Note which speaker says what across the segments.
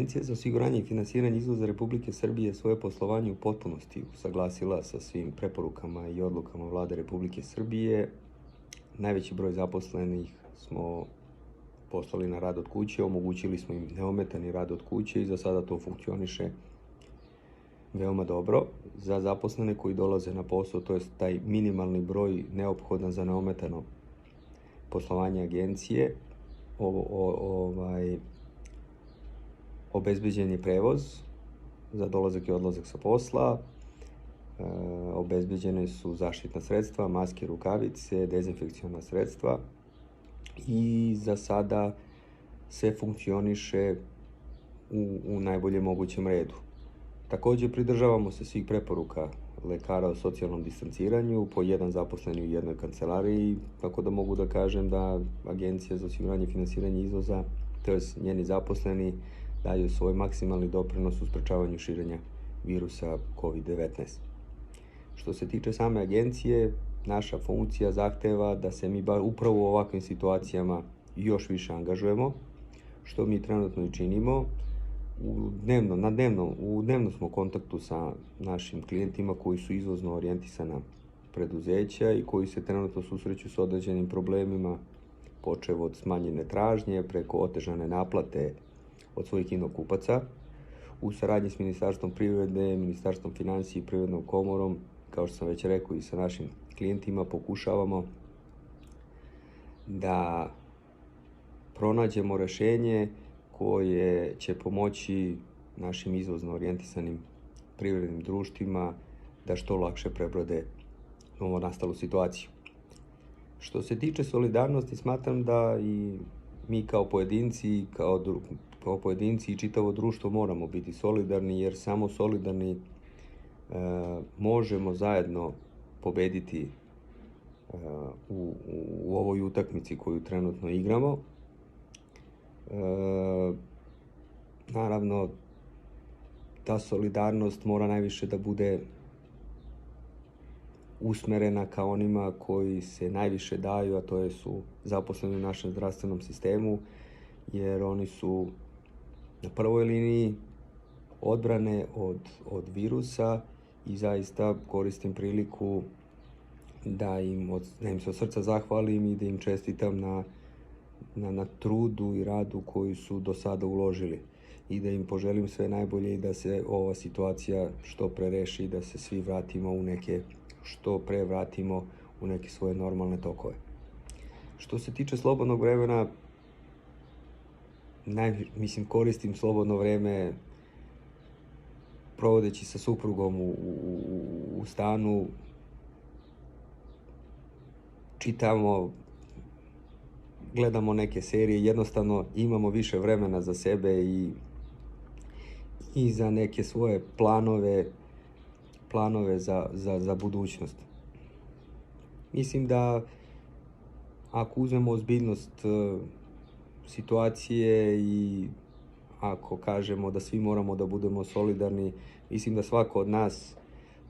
Speaker 1: Agencija za osiguranje i finansiranje izvoza Republike Srbije svoje poslovanje u potpunosti usaglasila sa svim preporukama i odlukama Vlade Republike Srbije. Najveći broj zaposlenih smo poslali na rad od kuće, omogućili smo im neometani rad od kuće i za sada to funkcioniše veoma dobro. Za zaposlene koji dolaze na posao, to je taj minimalni broj neophodan za neometano poslovanje agencije, obezbeđen je prevoz za dolazak i odlazak sa posla, obezbeđene su zaštitna sredstva, maske, rukavice, dezinfekciona sredstva i za sada sve funkcioniše u najboljem mogućem redu. Takođe, pridržavamo se svih preporuka lekara o socijalnom distanciranju, po jedan zaposleni u jednoj kancelariji, tako da mogu da kažem da Agencija za osiguranje i finansiranje izvoza, tj. njeni zaposleni, daju svoj maksimalni doprinos u sprečavanju širenja virusa COVID-19. Što se tiče same agencije, naša funkcija zahteva da se mi upravo u ovakvim situacijama još više angažujemo, što mi trenutno i činimo. U dnevnom smo kontaktu sa našim klijentima koji su izvozno orijentisana preduzeća i koji se trenutno susreću s određenim problemima, počev od smanjene tražnje, preko otežane naplate od svojih inokupaca. U saradnji s Ministarstvom privrede, Ministarstvom finansija i Privrednom komorom, kao što sam već rekao, i sa našim klijentima pokušavamo da pronađemo rešenje koje će pomoći našim izvozno orijentisanim privrednim društvima da što lakše prebrode novonastalu situaciju. Što se tiče solidarnosti, smatram da i mi kao pojedinci i čitavo društvo moramo biti solidarni, jer samo solidarni možemo zajedno pobediti u ovoj utakmici koju trenutno igramo. Naravno, ta solidarnost mora najviše da bude usmerena ka onima koji se najviše daju, a to su zaposleni u našem zdravstvenom sistemu, jer oni su na prvoj liniji odbrane od virusa i zaista koristim priliku da im se od srca zahvalim i da im čestitam na trudu i radu koji su do sada uložili i da im poželim sve najbolje i da se ova situacija što pre reši i da se svi što pre vratimo u neke svoje normalne tokove. Što se tiče slobodnog vremena, koristim slobodno vreme provodeći sa suprugom u stanu, čitamo, gledamo neke serije, jednostavno imamo više vremena za sebe i za neke svoje planove za budućnost. Mislim da ako uzmemo ozbiljnost situacije i ako kažemo da svi moramo da budemo solidarni, mislim da svako od nas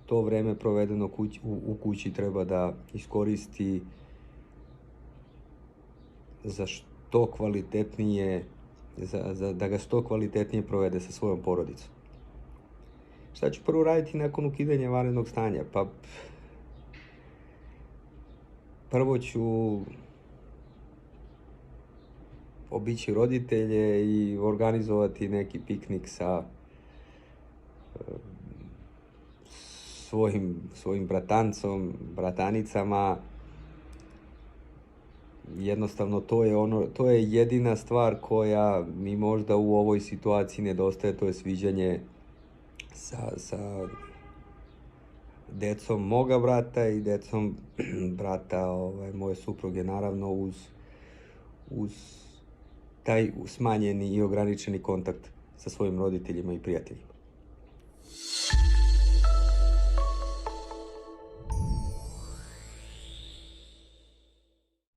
Speaker 1: to vreme provedeno u kući treba da iskoristi da ga što kvalitetnije provede sa svojom porodicom. Šta ću prvo raditi nakon ukidanja vanrednog stanja? Pa prvo ću obići roditelje i organizovati neki piknik sa svojim bratancom, bratanicama. Jednostavno, to je jedina stvar koja mi možda u ovoj situaciji nedostaje, to je sviđanje sa decom moga brata i decom brata moje supruge, naravno uz taj smanjeni i ograničeni kontakt sa svojim roditeljima i prijateljima.